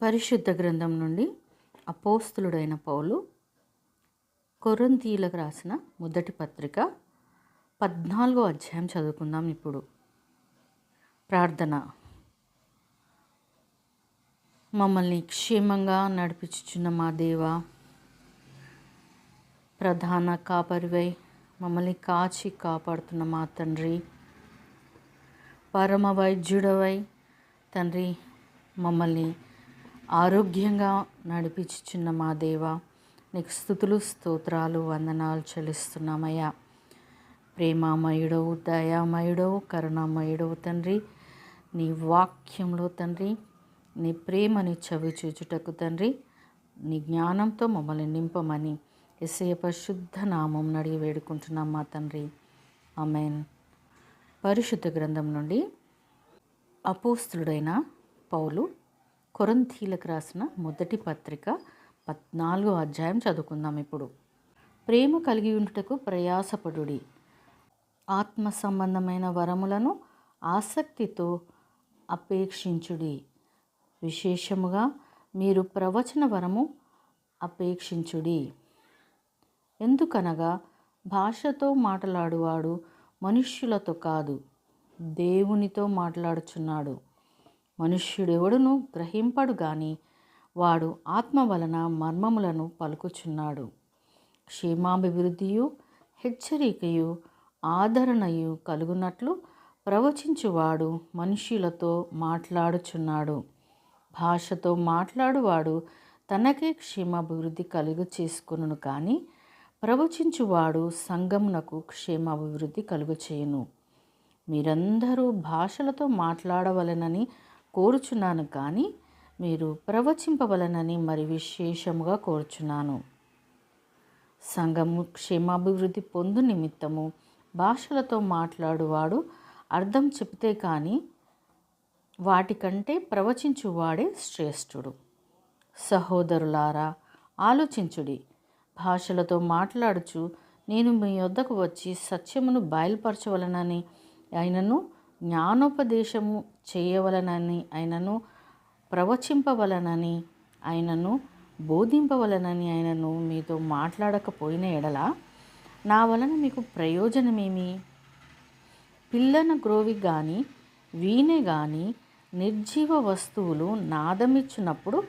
పరిశుద్ధ గ్రంథం నుండి అపోస్తులుడైన పౌలు కొరింథీయులకు రాసిన మొదటి పత్రిక 14వ అధ్యాయం చదువుకుందాం. ఇప్పుడు ప్రార్థన. మమ్మల్ని క్షేమంగా నడిపించుచున్న మా దేవా, ప్రధాన కాపరివై మమ్మల్ని కాచి కాపాడుతున్న మా తండ్రి, పరమ వైద్యుడవై తండ్రి, మమ్మల్ని ఆరోగ్యంగా నడిపించుచున్న మా దేవా, నీకు స్తుతులు స్తోత్రాలు వందనాలు చెల్లిస్తున్నామయ్యా. ప్రేమామయుడవు, దయామయుడవు, కరుణామయుడవు తండ్రి. నీ వాక్యంలో తండ్రి నీ ప్రేమని చవిచూచుటకు తండ్రి నీ జ్ఞానంతో మమ్మల్ని నింపమని యేసయ్య పరిశుద్ధ నామం అడిగి వేడుకుంటున్నాం మా తండ్రి. ఆమేన్. పరిశుద్ధ గ్రంథం నుండి అపోస్తులుడైన పౌలు కొరింథీయులకు రాసిన మొదటి పత్రిక 14వ అధ్యాయం చదువుకుందాం. ఇప్పుడు ప్రేమ కలిగి ఉండుటకు ప్రయాసపడుడి, ఆత్మ సంబంధమైన వరములను ఆసక్తితో అపేక్షించుడి, విశేషముగా మీరు ప్రవచన వరము అపేక్షించుడి. ఎందుకనగా భాషతో మాట్లాడువాడు మనుష్యులతో కాదు, దేవునితో మాట్లాడుచున్నాడు. మనుష్యుడెవడును గ్రహింపడు గాని వాడు ఆత్మ వలన మర్మములను పలుకుచున్నాడు. క్షేమాభివృద్ధియు హెచ్చరికయు ఆదరణయు కలుగునట్లు ప్రవచించువాడు మనుష్యులతో మాట్లాడుచున్నాడు. భాషతో మాట్లాడువాడు తనకే క్షేమాభివృద్ధి కలుగు చేసుకొనును కానీ ప్రవచించువాడు సంఘమునకు క్షేమాభివృద్ధి కలుగు చేయును. మీరందరూ భాషలతో మాట్లాడవలెనని కోరుచున్నాను కానీ మీరు ప్రవచింపవలనని మరి విశేషముగా కోరుచున్నాను. సంఘము క్షేమాభివృద్ధి పొందు నిమిత్తము భాషలతో మాట్లాడువాడు అర్థం చెబితే కానీ వాటికంటే ప్రవచించువాడే శ్రేష్ఠుడు. సహోదరులారా, ఆలోచించుడి. భాషలతో మాట్లాడుచు నేను మీ యొద్దకు వచ్చి సత్యమును బయలుపరచవలనని ఆయనను, జ్ఞానోపదేశము చేయవలనని ఆయనను, ప్రవచింపవలనని ఆయనను, బోధింపవలనని ఆయనను మీతో మాట్లాడకపోయిన ఎడల నా వలన మీకు ప్రయోజనమేమి? పిల్లన గ్రోవి కానీ వీణె కానీ నిర్జీవ వస్తువులు నాదమిచ్చినప్పుడు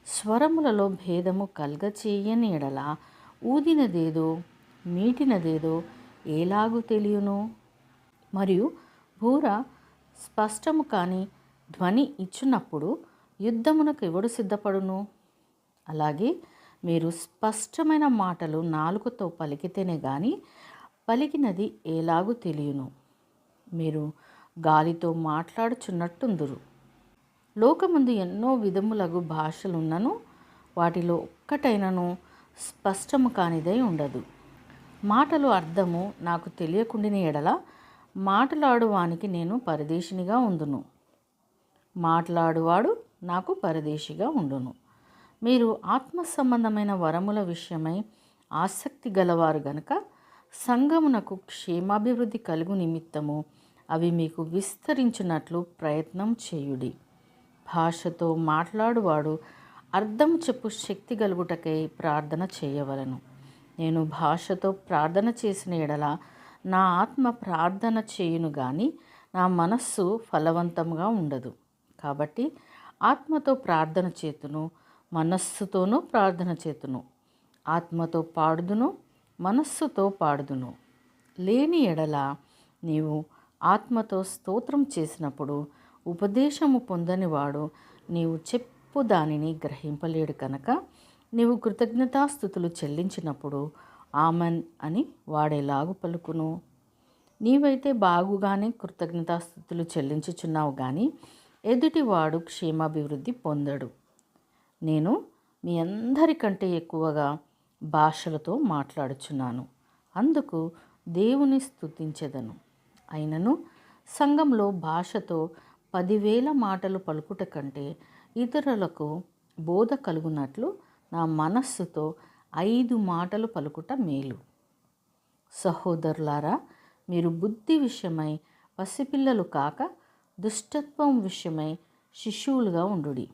స్వరములలో భేదము కలగచేయని ఎడల ఊదినదేదో మీటినదేదో ఎలాగూ తెలియను? మరియు బూర స్పష్టము కాని ధ్వని ఇచ్చినప్పుడు యుద్ధమునకు ఎవడు సిద్ధపడును? అలాగే మీరు స్పష్టమైన మాటలు నాలుకతో పలికితేనే కానీ పలికినది ఎలాగూ తెలియను. మీరు గాలితో మాట్లాడుచున్నట్టుందురు. లోకమందు ఎన్నో విధములగు భాషలున్నను వాటిలో ఒక్కటైనను స్పష్టము కానిదై ఉండదు. మాటలు అర్థము నాకు తెలియకుండిన ఎడల మాట్లాడువానికి నేను పరదేశినిగా ఉండును, మాట్లాడువాడు నాకు పరదేశిగా ఉండును. మీరు ఆత్మ సంబంధమైన వరముల విషయమై ఆసక్తి గలవారు గనుక సంఘమునకు క్షేమాభివృద్ధి కలుగు నిమిత్తము అవి మీకు విస్తరించినట్లు ప్రయత్నం చేయుడి. భాషతో మాట్లాడువాడు అర్థం చెప్పు శక్తి గలుగుటకై ప్రార్థన చేయవలెను. నేను భాషతో ప్రార్థన చేసిన ఎడల నా ఆత్మ ప్రార్థన చేయును గాని నా మనస్సు ఫలవంతంగా ఉండదు. కాబట్టి ఆత్మతో ప్రార్థన చేతును, మనస్సుతోనూ ప్రార్థన చేతును. ఆత్మతో పాడుదును, మనస్సుతో పాడుదును. లేని ఎడల నీవు ఆత్మతో స్తోత్రం చేసినప్పుడు ఉపదేశము పొందనివాడు నీవు చెప్పు దానిని గ్రహింపలేడు కనుక నీవు కృతజ్ఞతాస్థుతులు చెల్లించినప్పుడు ఆమెన్ అని వాడేలాగు పలుకును. నీవైతే బాగుగానే కృతజ్ఞతాస్థుతులు చెల్లించుచున్నావు కానీ ఎదుటివాడు క్షేమాభివృద్ధి పొందడు. నేను మీ అందరికంటే ఎక్కువగా భాషలతో మాట్లాడుచున్నాను, అందుకు దేవుని స్తుతించెదను. అయినను సంఘంలో భాషతో 10,000 మాటలు పలుకుట కంటే ఇతరులకు బోధ కలుగునట్లు నా మనస్సుతో 5 మాటలు పలుకుట మేలు. సహోదరులారా, మీరు బుద్ధి విషయమై పసిపిల్లలు కాక దుష్టత్వం విషయమై శిశువులుగా ఉండుడి.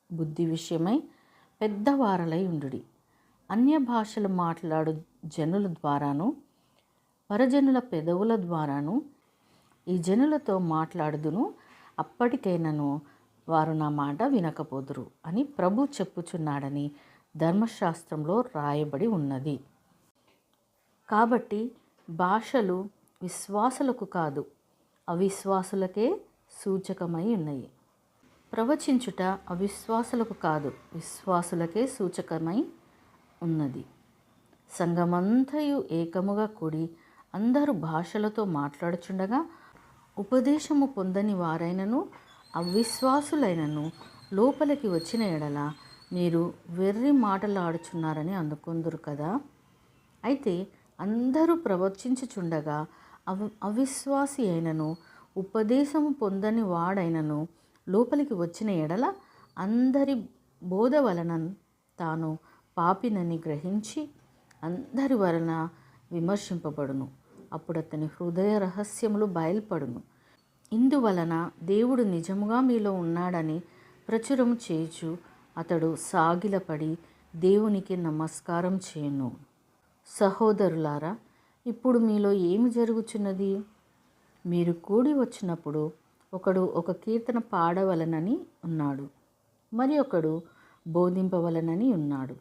బుద్ధి విషయమై పెద్దవారలై ఉండుడి. అన్య భాషలు మాట్లాడు జనుల ద్వారాను పరజనుల పెదవుల ద్వారాను ఈ జనులతో మాట్లాడుదును, అప్పటికైనను వారు నా మాట వినకపోదురు అని ప్రభు చెప్పుచున్నాడని ధర్మశాస్త్రంలో రాయబడి ఉన్నది. కాబట్టి భాషలు విశ్వాసులకు కాదు, అవిశ్వాసులకే సూచకమై ఉన్నాయి. ప్రవచించుట అవిశ్వాసులకు కాదు, విశ్వాసులకే సూచకమై ఉన్నది. సంఘమంతయు ఏకముగా కూడి అందరూ భాషలతో మాట్లాడుచుండగా ఉపదేశము పొందని వారైనను అవిశ్వాసులైనను లోపలికి వచ్చిన ఎడల మీరు వెర్రి మాటలాడుచున్నారని అనుకొందురు కదా. అయితే అందరూ ప్రవచించుచుండగా అవిశ్వాసి అయినను ఉపదేశము పొందని వాడైనను లోపలికి వచ్చిన ఎడల అందరి బోధ వలన తాను పాపినని గ్రహించి అందరి వలన విమర్శింపబడును. అప్పుడు అతని హృదయ రహస్యములు బయల్పడును. ఇందువలన దేవుడు నిజముగా మీలో ఉన్నాడని ప్రచురము చేయుచు అతడు సాగిలపడి దేవునికి నమస్కారం చేయును. సహోదరులారా, ఇప్పుడు మీలో ఏమి జరుగుచున్నది? మీరు కూడి వచ్చినప్పుడు ఒకడు ఒక కీర్తన పాడవలనని ఉన్నాడు, మరి ఒకడు బోధింపవలనని ఉన్నాడు,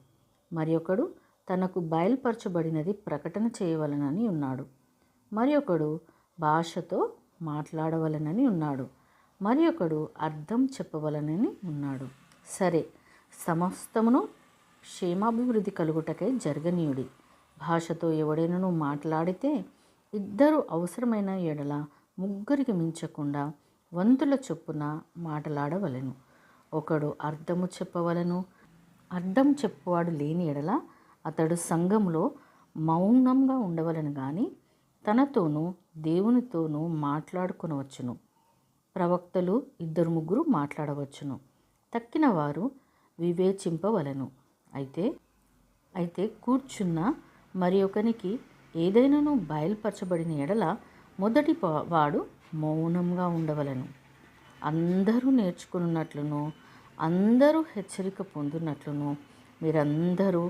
మరి ఒకడు తనకు బయలుపరచబడినది ప్రకటన చేయవలనని ఉన్నాడు, మరి ఒకడు భాషతో మాట్లాడవలనని ఉన్నాడు, మరి ఒకడు అర్థం చెప్పవలనని ఉన్నాడు. సరే, సమస్తమును క్షేమాభివృద్ధి కలుగుటకై జరగనీయుడి. భాషతో ఎవడైనను మాట్లాడితే ఇద్దరు అవసరమైన ఎడల ముగ్గురికి మించకుండా వంతుల చొప్పున మాట్లాడవలెను. ఒకడు అర్థము చెప్పవలను. అర్థం చెప్పువాడు లేని ఎడల అతడు సంఘములో మౌనంగా ఉండవలను కానీ తనతోనూ దేవునితోనూ మాట్లాడుకొనవచ్చును. ప్రవక్తలు 2-3 మాట్లాడవచ్చును. తక్కిన వారు వివేచింపవలను. అయితే కూర్చున్న మరి ఒకనికి ఏదైనాను బయలుపరచబడిన ఎడల మొదటి వాడు మౌనంగా ఉండవలను. అందరూ నేర్చుకున్నట్లును అందరూ హెచ్చరిక పొందునట్లును మీరందరూ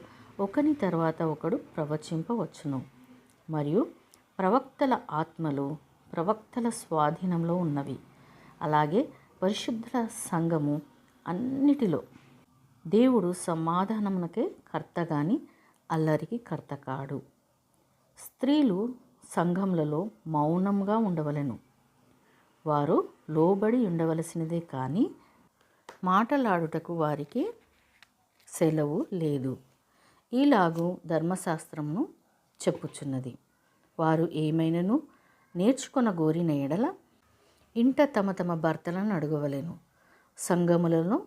ఒకని తర్వాత ఒకడు ప్రవచింపవచ్చును. మరియు ప్రవక్తల ఆత్మలు ప్రవక్తల స్వాధీనంలో ఉన్నవి. అలాగే పరిశుద్ధుల సంఘము అన్నిటిలో. దేవుడు సమాధానమునకే కర్త గాని అల్లరికి కర్త కాడు. స్త్రీలు సంఘములలో మౌనంగా ఉండవలెను. వారు లోబడి ఉండవలసినదే కానీ మాటలాడుటకు వారికి సెలవు లేదు. ఈలాగు ధర్మశాస్త్రమును చెప్పుచున్నది. వారు ఏమైనను నేర్చుకొనగోరిన ఎడల ఇంట తమ తమ భర్తలను అడగవలెను. సంఘములలో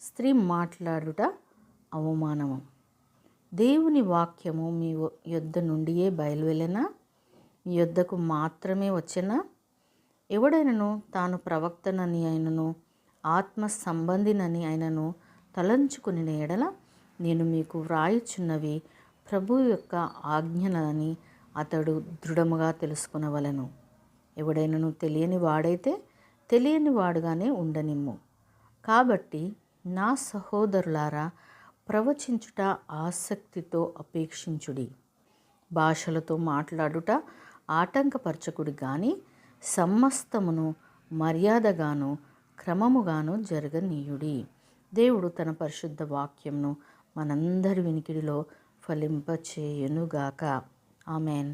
స్త్రీ మాట్లాడుట అవమానము. దేవుని వాక్యము మీ యొద్ద నుండియే బయలువెళ్ళెనా? మీ యొద్దకు మాత్రమే వచ్చెనా? ఎవడైనను తాను ప్రవక్తనని అయినను ఆత్మ సంబంధినని అయినను తలంచుకుని ఎడల నేను మీకు వ్రాయుచున్నవి ప్రభు యొక్క ఆజ్ఞలని అతడు దృఢముగా తెలుసుకునవలెను. ఎవడైనను తెలియని వాడైతే తెలియని వాడుగానే ఉండనిమ్ము. కాబట్టి నా సహోదరులారా, ప్రవచించుట ఆసక్తితో అపేక్షించుడి. భాషలతో మాట్లాడుట ఆటంకపరచకుడి కానీ సమస్తమును మర్యాదగాను క్రమముగాను జరగనీయుడి. దేవుడు తన పరిశుద్ధ వాక్యంను మనందరి వినికిడిలో ఫలింపచేయునుగాక. ఆమెన్.